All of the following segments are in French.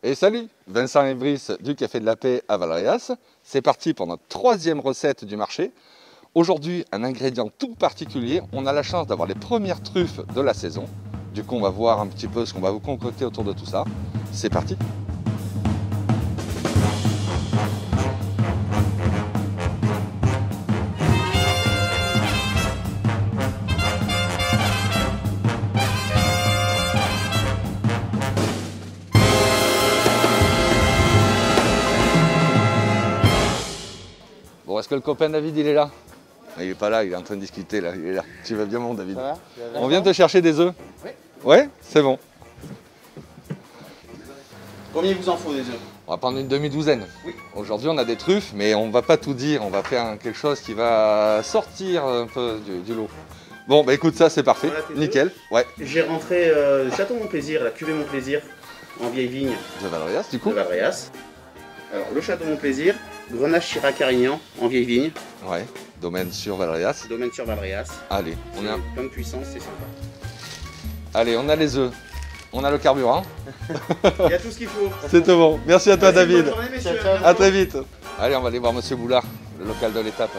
Et salut, Vincent et Brice du Café de la Paix à Valréas. C'est parti pour notre troisième recette du marché. Aujourd'hui, un ingrédient tout particulier. On a la chance d'avoir les premières truffes de la saison. Du coup, on va voir un petit peu ce qu'on va vous concocter autour de tout ça. C'est parti. Bon, est-ce que le copain David, il est là? Il n'est pas là, il est en train de discuter là, il est là. Tu vas bien mon David? Ça va? On vient te chercher des œufs? Oui. Ouais, c'est bon. Combien il vous en faut des œufs? On va prendre une demi-douzaine. Oui. Aujourd'hui, on a des truffes, mais on va pas tout dire. On va faire quelque chose qui va sortir un peu du lot. Bon, bah écoute, ça c'est parfait. Voilà tes Nickel. œufs. Ouais. J'ai rentré le Château Mon Plaisir, la cuvée Mon Plaisir, en vieille vigne De Valréas, du de coup. Valréas. Alors, le Château Mon Plaisir, Grenache Chirac-Carignan, en vieille vigne, Ouais. Domaine sur Valréas. domaine sur Valréas. Allez, on a... Plein de puissance, c'est sympa. Allez, on a les œufs. On a le carburant. Il y a tout ce qu'il faut. C'est tout bon. Merci à toi, Passez une David. bonne journée, messieurs. Ciao, ciao. À très vite. Allez, on va aller voir Monsieur Boulard, le local de l'étape.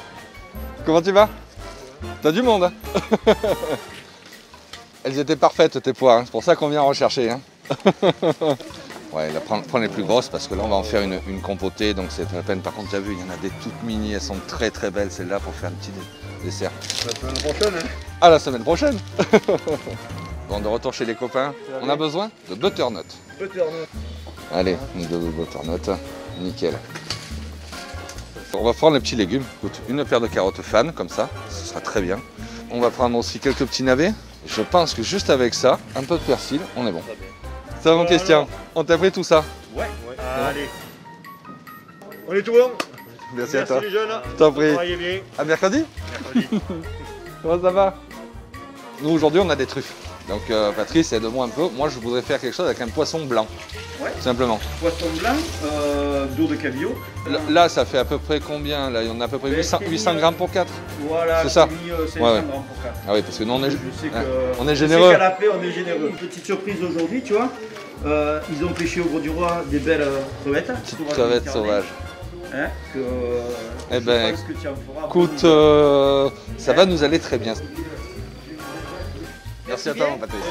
Comment tu vas? T'as du monde, hein? Elles étaient parfaites, tes poires, hein. C'est pour ça qu'on vient rechercher, hein. Ouais, là, prends les plus grosses parce que là, on va en faire une compotée, donc c'est la peine. Par contre, tu as vu, il y en a des toutes mini, elles sont très très belles, celles-là, pour faire un petit dessert. La semaine prochaine, hein. À la semaine prochaine. Bon, de retour chez les copains, on a besoin de butternut. Butternut. Allez, de butternut, nickel. On va prendre les petits légumes. Écoute, une paire de carottes fan, comme ça, ce sera très bien. On va prendre aussi quelques petits navets. Je pense que juste avec ça, un peu de persil, on est bon. Ça va mon Christian? On t'a pris tout ça? Ouais. Allez. On est tout bon. Merci à toi. les jeunes. Je t'en prie. Travaillez bien. À mercredi? Comment ça va? Nous aujourd'hui on a des truffes. Donc Patrice aide-moi un peu. Moi je voudrais faire quelque chose avec un poisson blanc. Ouais. Tout simplement. Poisson blanc, d'eau de cabillaud. Là ça fait à peu près combien? Là il y en a à peu près 800 grammes pour 4. Voilà, C'est ça. j'ai mis, c'est Ouais, 100 ouais. grammes pour 4. Ah oui parce que nous on est, Je sais que, on est je sais généreux. qu'à la paix, on est généreux. Une petite surprise aujourd'hui, tu vois. Ils ont pêché au Gros du Roi des belles crevettes. Petite crevette sauvage. Hein, que, Eh je ben, pense que tu en feras écoute, beaucoup. ça va nous aller très bien. Merci à toi mon Patrice.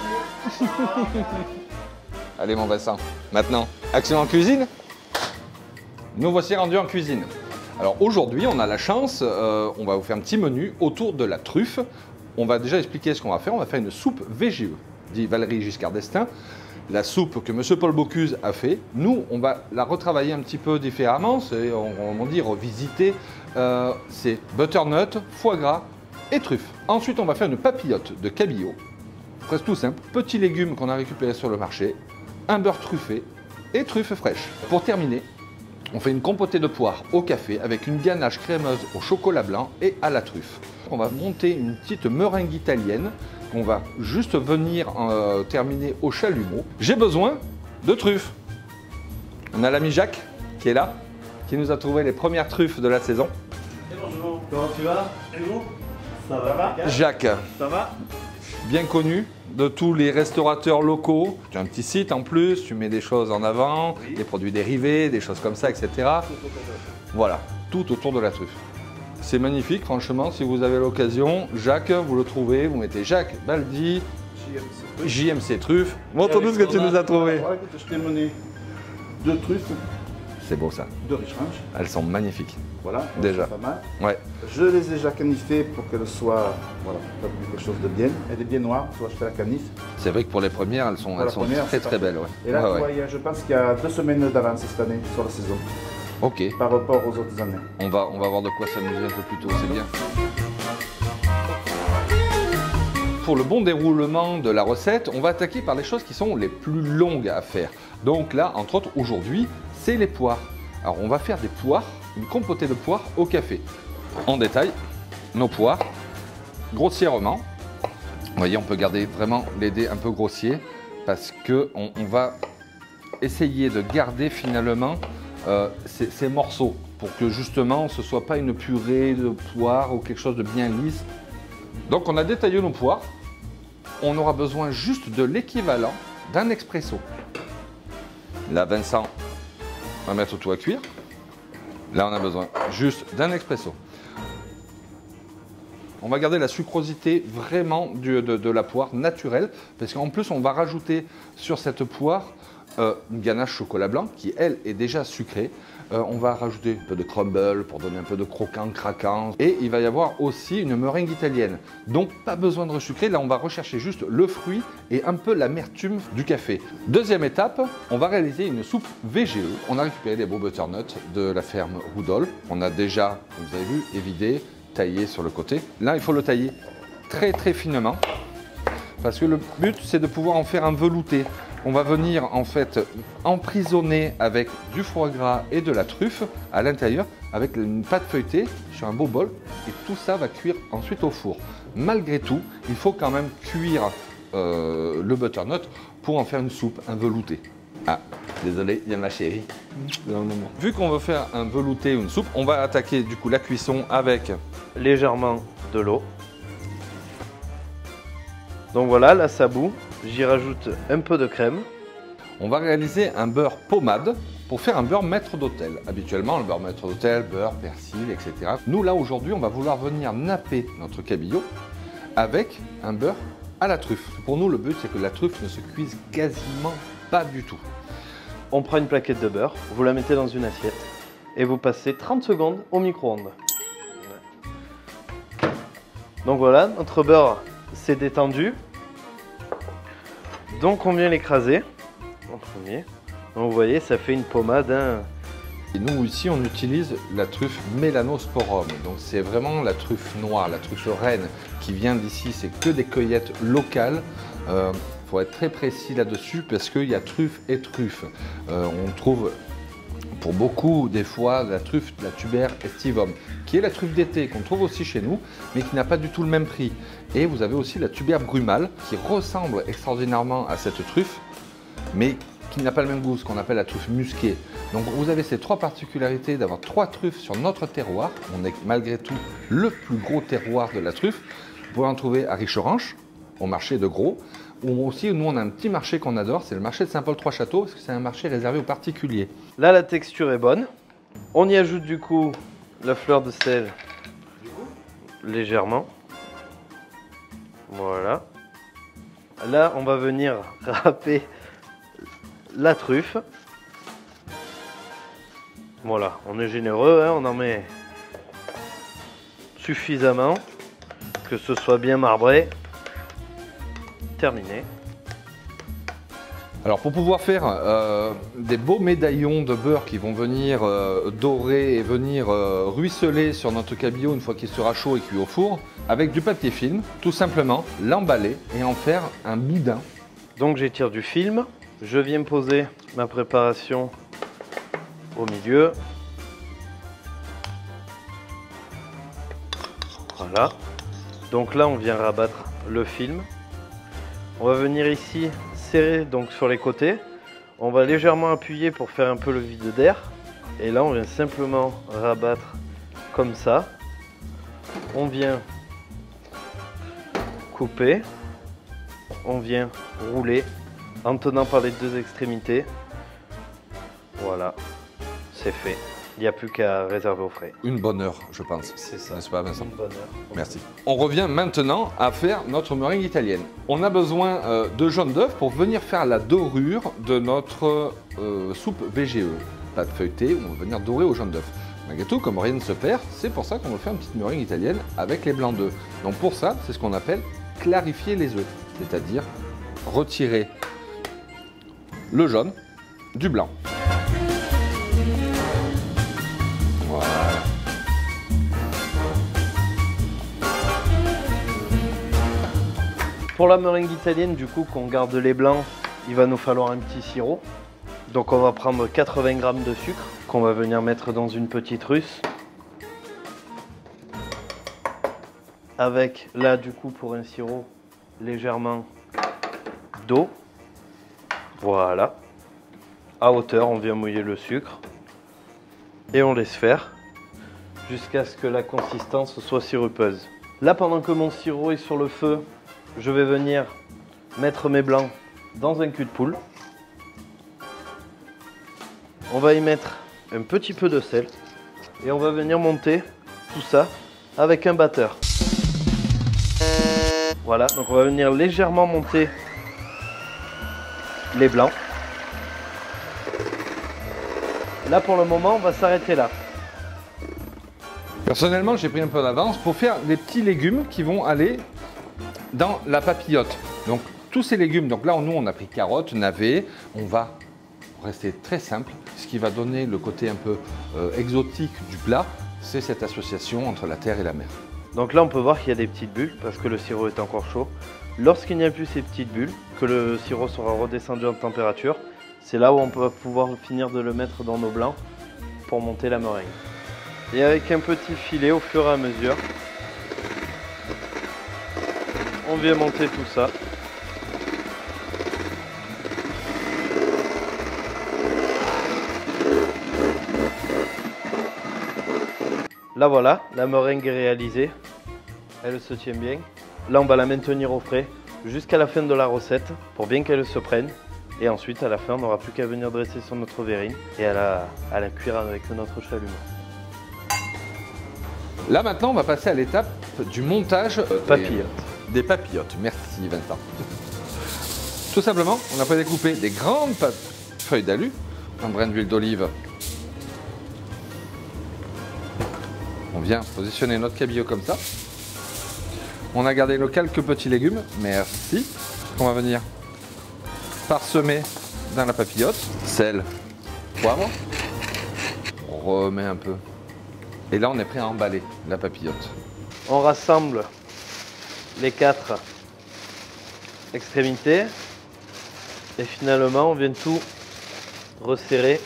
Allez mon Vincent, maintenant, action en cuisine. Nous voici rendus en cuisine. Alors aujourd'hui, on a la chance, on va vous faire un petit menu autour de la truffe. On va déjà expliquer ce qu'on va faire. On va faire une soupe VGE, dit Valérie Giscard d'Estaing. La soupe que M. Paul Bocuse a fait. Nous, on va la retravailler un petit peu différemment. C'est, on dit, revisiter. C'est butternut, foie gras et truffe. Ensuite, on va faire une papillote de cabillaud. Presque tout simple. Petits légumes qu'on a récupérés sur le marché. Un beurre truffé et truffes fraîches. Pour terminer, on fait une compotée de poire au café avec une ganache crémeuse au chocolat blanc et à la truffe. On va monter une petite meringue italienne qu'on va juste venir terminer au chalumeau. J'ai besoin de truffes. On a l'ami Jacques qui est là, qui nous a trouvé les premières truffes de la saison. Bonjour. Comment tu vas? Et vous? Ça va? Jacques, Ça va? bien connu de tous les restaurateurs locaux. Tu as un petit site en plus, tu mets des choses en avant, Oui. des produits dérivés, des choses comme ça, etc. Voilà, tout autour de la truffe. C'est magnifique, franchement, si vous avez l'occasion. Jacques, vous le trouvez, vous mettez Jacques Baldi, JMC Truffes. Montre-nous ce que tu nous as trouvé. Voilà, écoute, je t'ai mené 2 truffes C'est beau ça, de Richrange. elles sont magnifiques. Voilà, Déjà. c'est pas mal. Ouais, Je les ai déjà canifées pour qu'elles soient, voilà, quelque chose de bien. Elle est bien noire, tu vois, je fais la canif. c'est vrai que pour les premières, elles sont, Pour la première, très c'est très parfait. belles. Ouais. Et là, Ouais, tu ouais. vois, je pense qu'il y a 2 semaines d'avance cette année sur la saison, Ok, par rapport aux autres années. on va voir de quoi s'amuser un peu plus tôt, c'est bien. Pour le bon déroulement de la recette, on va attaquer par les choses qui sont les plus longues à faire. Donc là, entre autres, aujourd'hui, c'est les poires. Alors on va faire des poires, une compotée de poires au café. En détail, nos poires, grossièrement. Vous voyez, on peut garder vraiment les dés un peu grossiers parce qu'on va essayer de garder finalement ces morceaux pour que justement ce ne soit pas une purée de poires ou quelque chose de bien lisse. Donc on a détaillé nos poires. On aura besoin juste de l'équivalent d'un expresso. Là, Vincent va mettre tout à cuire. Là, on a besoin juste d'un expresso. On va garder la sucrosité vraiment de la poire naturelle, parce qu'en plus, on va rajouter sur cette poire une ganache chocolat blanc qui, elle, est déjà sucrée. On va rajouter un peu de crumble pour donner un peu de croquant, craquant. Et il va y avoir aussi une meringue italienne. Donc, pas besoin de resucrer. Là, on va rechercher juste le fruit et un peu l'amertume du café. Deuxième étape, on va réaliser une soupe VGE. On a récupéré les beaux butternuts de la ferme Rudolf. On a déjà, comme vous avez vu, évidé, taillé sur le côté. Là, il faut le tailler très très finement parce que le but, c'est de pouvoir en faire un velouté. On va venir en fait emprisonner avec du foie gras et de la truffe à l'intérieur avec une pâte feuilletée sur un beau bol et tout ça va cuire ensuite au four. Malgré tout, il faut quand même cuire le butternut pour en faire une soupe, un velouté. Ah, désolé, il y a ma chérie. Vu qu'on veut faire un velouté ou une soupe, on va attaquer du coup la cuisson avec légèrement de l'eau. Donc voilà, là ça bout. J'y rajoute un peu de crème. On va réaliser un beurre pommade pour faire un beurre maître d'hôtel. Habituellement, le beurre maître d'hôtel, beurre, persil, etc. Nous, là, aujourd'hui, on va vouloir venir napper notre cabillaud avec un beurre à la truffe. Pour nous, le but, c'est que la truffe ne se cuise quasiment pas du tout. On prend une plaquette de beurre, vous la mettez dans une assiette et vous passez 30 secondes au micro-ondes. Donc voilà, notre beurre s'est détendu. Donc on vient l'écraser en premier. Donc vous voyez, ça fait une pommade. Hein. Et nous ici, on utilise la truffe Melanosporum. Donc c'est vraiment la truffe noire, la truffe reine qui vient d'ici. C'est que des cueillettes locales. Faut être très précis là-dessus parce qu'il y a truffe et truffe. On trouve pour beaucoup des fois la truffe, la tuber estivum, qui est la truffe d'été qu'on trouve aussi chez nous, mais qui n'a pas du tout le même prix. Et vous avez aussi la tuber brumale qui ressemble extraordinairement à cette truffe, mais qui n'a pas le même goût, ce qu'on appelle la truffe musquée. Donc vous avez ces trois particularités d'avoir trois truffes sur notre terroir. On est malgré tout le plus gros terroir de la truffe. Vous pouvez en trouver à Richeranche, au marché de Gros. Ou aussi, nous, on a un petit marché qu'on adore, c'est le marché de Saint-Paul-Trois-Châteaux, parce que c'est un marché réservé aux particuliers. Là, la texture est bonne. On y ajoute du coup la fleur de sel légèrement. Voilà. Là, on va venir râper la truffe. Voilà, on est généreux, hein, on en met suffisamment, que ce soit bien marbré. Terminé. Alors pour pouvoir faire des beaux médaillons de beurre qui vont venir dorer et venir ruisseler sur notre cabillaud une fois qu'il sera chaud et cuit au four, avec du papier film, tout simplement l'emballer et en faire un boudin. Donc j'étire du film, je viens poser ma préparation au milieu. Voilà. Donc là on vient rabattre le film. On va venir ici serrer donc sur les côtés. On va légèrement appuyer pour faire un peu le vide d'air. Et là on vient simplement rabattre comme ça. On vient couper. On vient rouler en tenant par les deux extrémités. Voilà, c'est fait. Il n'y a plus qu'à réserver au frais. Une bonne heure, je pense. C'est ça. N'est-ce pas, Vincent? Une bonne heure. Merci. On revient maintenant à faire notre meringue italienne. On a besoin de jaune d'œuf pour venir faire la dorure de notre soupe VGE. Pâte feuilletée, on va venir dorer au jaune d'œuf. Malgré tout, comme rien ne se perd, c'est pour ça qu'on va faire une petite meringue italienne avec les blancs d'œufs. Donc pour ça, c'est ce qu'on appelle clarifier les œufs, c'est-à-dire retirer le jaune du blanc. Voilà. Pour la meringue italienne, du coup, qu'on garde les blancs, il va nous falloir un petit sirop. Donc on va prendre 80 g de sucre qu'on va venir mettre dans une petite russe. Avec là, du coup, pour un sirop, légèrement d'eau. Voilà. À hauteur, on vient mouiller le sucre. Et on laisse faire jusqu'à ce que la consistance soit sirupeuse. Là, pendant que mon sirop est sur le feu, je vais venir mettre mes blancs dans un cul de poule. on va y mettre un petit peu de sel et on va venir monter tout ça avec un batteur. Voilà, donc on va venir légèrement monter les blancs. Là pour le moment, on va s'arrêter là. Personnellement, j'ai pris un peu d'avance pour faire des petits légumes qui vont aller dans la papillote. Donc tous ces légumes, donc là nous on a pris carottes, navets, on va rester très simple. Ce qui va donner le côté un peu exotique du plat, c'est cette association entre la terre et la mer. Donc là on peut voir qu'il y a des petites bulles parce que le sirop est encore chaud. Lorsqu'il n'y a plus ces petites bulles, que le sirop sera redescendu en température, c'est là où on peut pouvoir finir de le mettre dans nos blancs pour monter la meringue. Et avec un petit filet au fur et à mesure, on vient monter tout ça. Là voilà, la meringue est réalisée, elle se tient bien. Là on va la maintenir au frais jusqu'à la fin de la recette pour bien qu'elle se prenne. Et ensuite à la fin on n'aura plus qu'à venir dresser sur notre verrine et à la cuire avec notre chalumeau. Là maintenant on va passer à l'étape du montage des papillotes. Merci Vincent. Tout simplement, on a pas découpé des grandes feuilles d'alu, un brin d'huile d'olive. On vient positionner notre cabillaud comme ça. On a gardé nos quelques petits légumes, merci. On va venir parsemer dans la papillote. Sel, poivre. On remet un peu. Et là, on est prêt à emballer la papillote. On rassemble les 4 extrémités et finalement on vient tout resserrer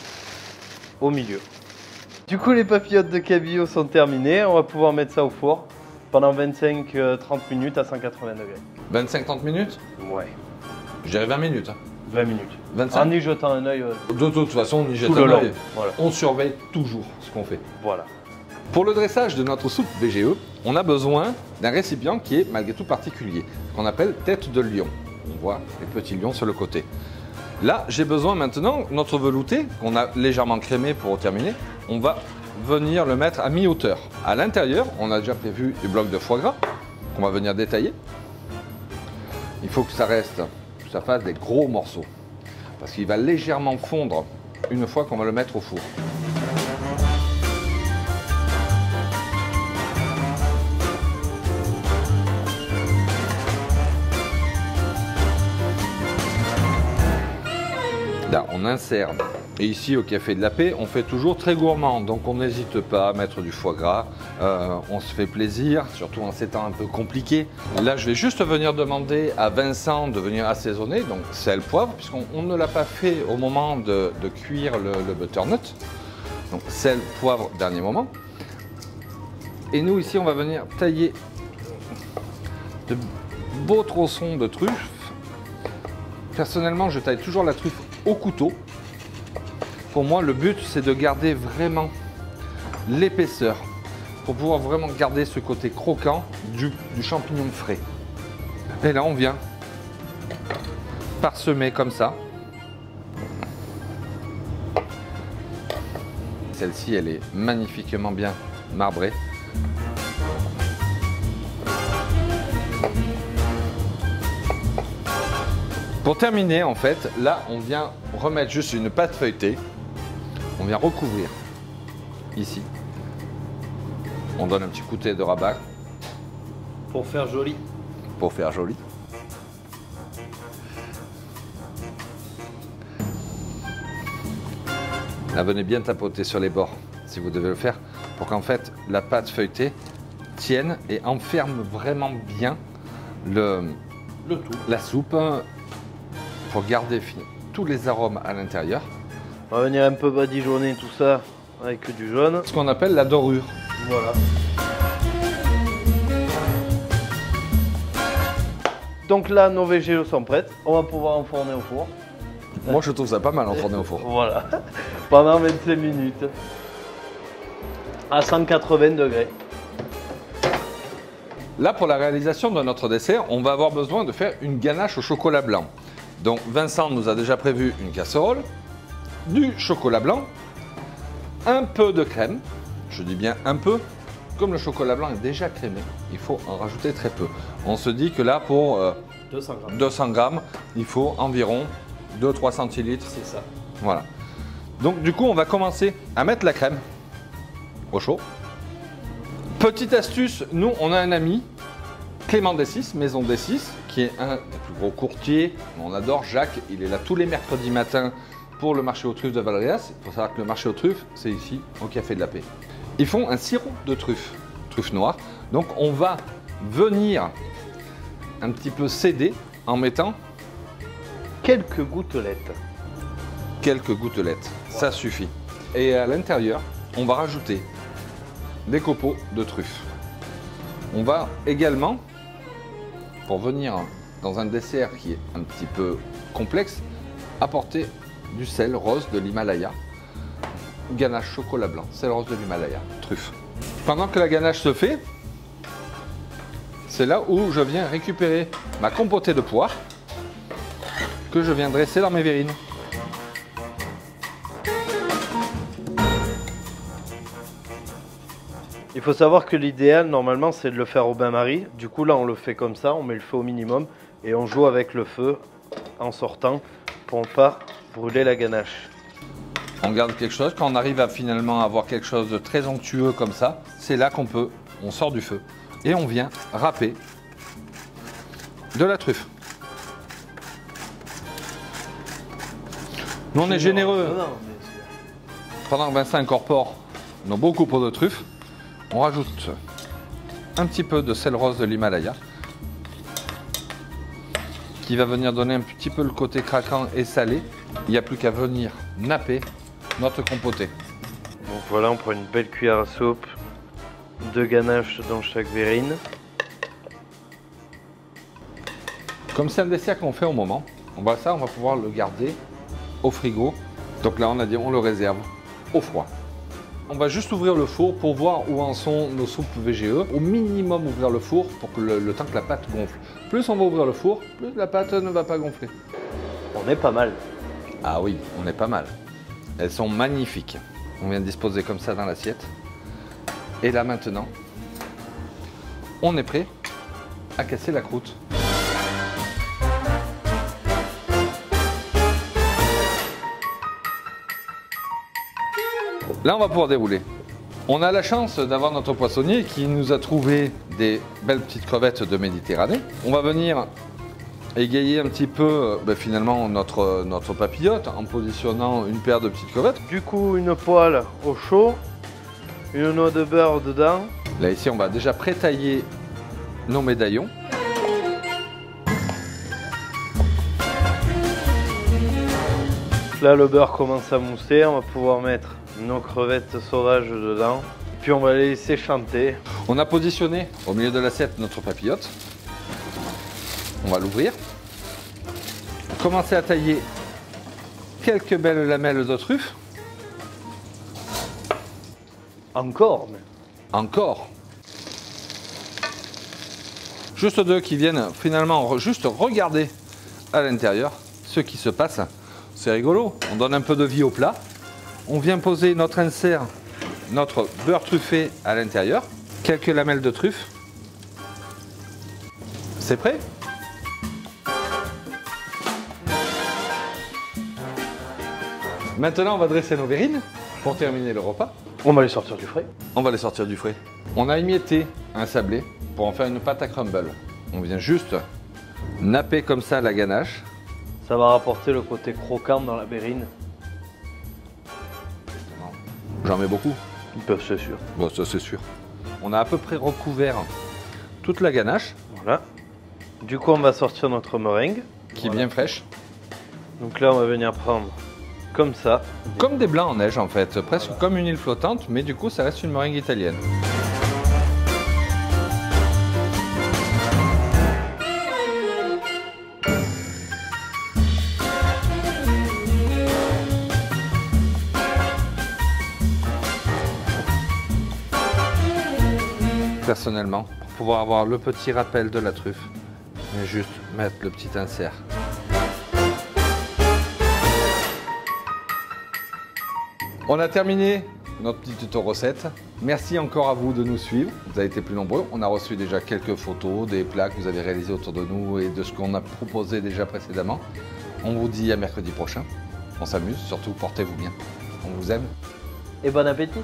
au milieu. Du coup les papillotes de cabillaud sont terminées, on va pouvoir mettre ça au four pendant 25-30 minutes à 180 degrés. 25-30 minutes? Ouais. Je dirais 20 minutes. 20 minutes. 25. En y jetant un œil. De toute façon, on y jette Tout le un long. œil. Voilà. On surveille toujours ce qu'on fait. Voilà. Pour le dressage de notre soupe VGE, on a besoin d'un récipient qui est malgré tout particulier, qu'on appelle tête de lion. On voit les petits lions sur le côté. Là, j'ai besoin maintenant, notre velouté, qu'on a légèrement crémé pour terminer, on va venir le mettre à mi-hauteur. À l'intérieur, on a déjà prévu des blocs de foie gras qu'on va venir détailler. Il faut que ça reste, que ça fasse des gros morceaux, parce qu'il va légèrement fondre une fois qu'on va le mettre au four. Là, on insère. Et ici, au Café de la Paix, on fait toujours très gourmand. Donc, on n'hésite pas à mettre du foie gras. On se fait plaisir, surtout en ces temps un peu compliqués. Là, je vais juste venir demander à Vincent de venir assaisonner. Donc, sel, poivre, puisqu'on ne l'a pas fait au moment de cuire le butternut. Donc, sel, poivre, dernier moment. Et nous, ici, on va venir tailler de beaux tronçons de truffe. Personnellement, je taille toujours la truffe au couteau. Pour moi, le but, c'est de garder vraiment l'épaisseur pour pouvoir vraiment garder ce côté croquant du champignon frais. Et là, on vient parsemer comme ça. Celle-ci, elle est magnifiquement bien marbrée. Pour terminer, en fait, là, on vient remettre juste une pâte feuilletée. On vient recouvrir ici. On donne un petit coup de thé de rabat. Pour faire joli. Pour faire joli. Là, venez bien tapoter sur les bords, si vous devez le faire, pour qu'en fait, la pâte feuilletée tienne et enferme vraiment bien le tout. La soupe, pour garder tous les arômes à l'intérieur. On va venir un peu badigeonner tout ça avec du jaune. Ce qu'on appelle la dorure. Voilà. Donc là, nos végétaux sont prêts. On va pouvoir enfourner au four. Moi, je trouve ça pas mal enfourné au four. Voilà. Pendant 25 minutes. À 180 degrés. Là, pour la réalisation de notre dessert, on va avoir besoin de faire une ganache au chocolat blanc. Donc, Vincent nous a déjà prévu une casserole. du chocolat blanc, un peu de crème, je dis bien un peu, comme le chocolat blanc est déjà crémé, il faut en rajouter très peu. On se dit que là pour 200 grammes, il faut environ 2-3 centilitres. C'est ça. Voilà. Donc du coup, on va commencer à mettre la crème au chaud. Petite astuce, nous on a un ami, Clément D6, Maison D6, qui est un des plus gros courtiers. On adore Jacques, il est là tous les mercredis matins pour le marché aux truffes de Valréas. Il faut savoir que le marché aux truffes, c'est ici, au Café de la Paix. Ils font un sirop de truffes noires. Donc on va venir un petit peu céder en mettant Quelques gouttelettes. Ça suffit. Et à l'intérieur, on va rajouter des copeaux de truffes. On va également, pour venir dans un dessert qui est un petit peu complexe, apporter du sel rose de l'Himalaya. Ganache chocolat blanc, sel rose de l'Himalaya, truffe. Pendant que la ganache se fait, c'est là où je viens récupérer ma compotée de poire que je viens dresser dans mes verrines. Il faut savoir que l'idéal, normalement, c'est de le faire au bain-marie. Du coup, là, on le fait comme ça, on met le feu au minimum et on joue avec le feu en sortant pour ne pas brûler la ganache. On garde quelque chose, quand on arrive à finalement avoir quelque chose de très onctueux comme ça, c'est là on sort du feu et on vient râper de la truffe. Nous on est généreux. Pendant que Vincent incorpore nos beaux copeaux de truffes, on rajoute un petit peu de sel rose de l'Himalaya qui va venir donner un petit peu le côté craquant et salé. Il n'y a plus qu'à venir napper notre compotée. Donc voilà, on prend une belle cuillère à soupe de ganache dans chaque verrine. Comme c'est un dessert qu'on fait au moment, on va pouvoir le garder au frigo. Donc là, on a dit on le réserve au froid. On va juste ouvrir le four pour voir où en sont nos soupes VGE. Au minimum, ouvrir le four pour que le temps que la pâte gonfle. Plus on va ouvrir le four, plus la pâte ne va pas gonfler. On est pas mal. Ah oui, on est pas mal. Elles sont magnifiques. On vient de disposer comme ça dans l'assiette. Et là maintenant, on est prêt à casser la croûte. Là, on va pouvoir dérouler. On a la chance d'avoir notre poissonnier qui nous a trouvé des belles petites crevettes de Méditerranée. On va venir égayer un petit peu finalement notre papillote en positionnant une paire de petites crevettes. Du coup, une poêle au chaud, une noix de beurre dedans. Là ici, on va déjà pré-tailler nos médaillons. Là, le beurre commence à mousser, on va pouvoir mettre nos crevettes sauvages dedans. Puis on va les laisser chanter. On a positionné au milieu de l'assiette notre papillote. On va l'ouvrir. Commencer à tailler quelques belles lamelles de truffes. Encore mais... Encore. Juste deux qui viennent finalement juste regarder à l'intérieur ce qui se passe. C'est rigolo, on donne un peu de vie au plat. On vient poser notre insert, notre beurre truffé à l'intérieur. Quelques lamelles de truffe. C'est prêt? Maintenant, on va dresser nos verrines pour terminer le repas. On va les sortir du frais. On va les sortir du frais. On a émietté un sablé pour en faire une pâte à crumble. On vient juste napper comme ça la ganache. Ça va rapporter le côté croquant dans la verrine. J'en mets beaucoup. C'est sûr. Bon, ça c'est sûr. On a à peu près recouvert toute la ganache. Voilà. Du coup, on va sortir notre meringue. Qui est bien fraîche. Donc là, on va venir prendre comme ça. Comme des blancs en neige en fait, presque comme une île flottante, mais du coup ça reste une meringue italienne. Personnellement, pour pouvoir avoir le petit rappel de la truffe, je vais juste mettre le petit insert. On a terminé notre petit tuto recette. Merci encore à vous de nous suivre. Vous avez été plus nombreux. On a reçu déjà quelques photos des plats que vous avez réalisés autour de nous et de ce qu'on a proposé déjà précédemment. On vous dit à mercredi prochain. On s'amuse, surtout portez-vous bien. On vous aime. Et bon appétit!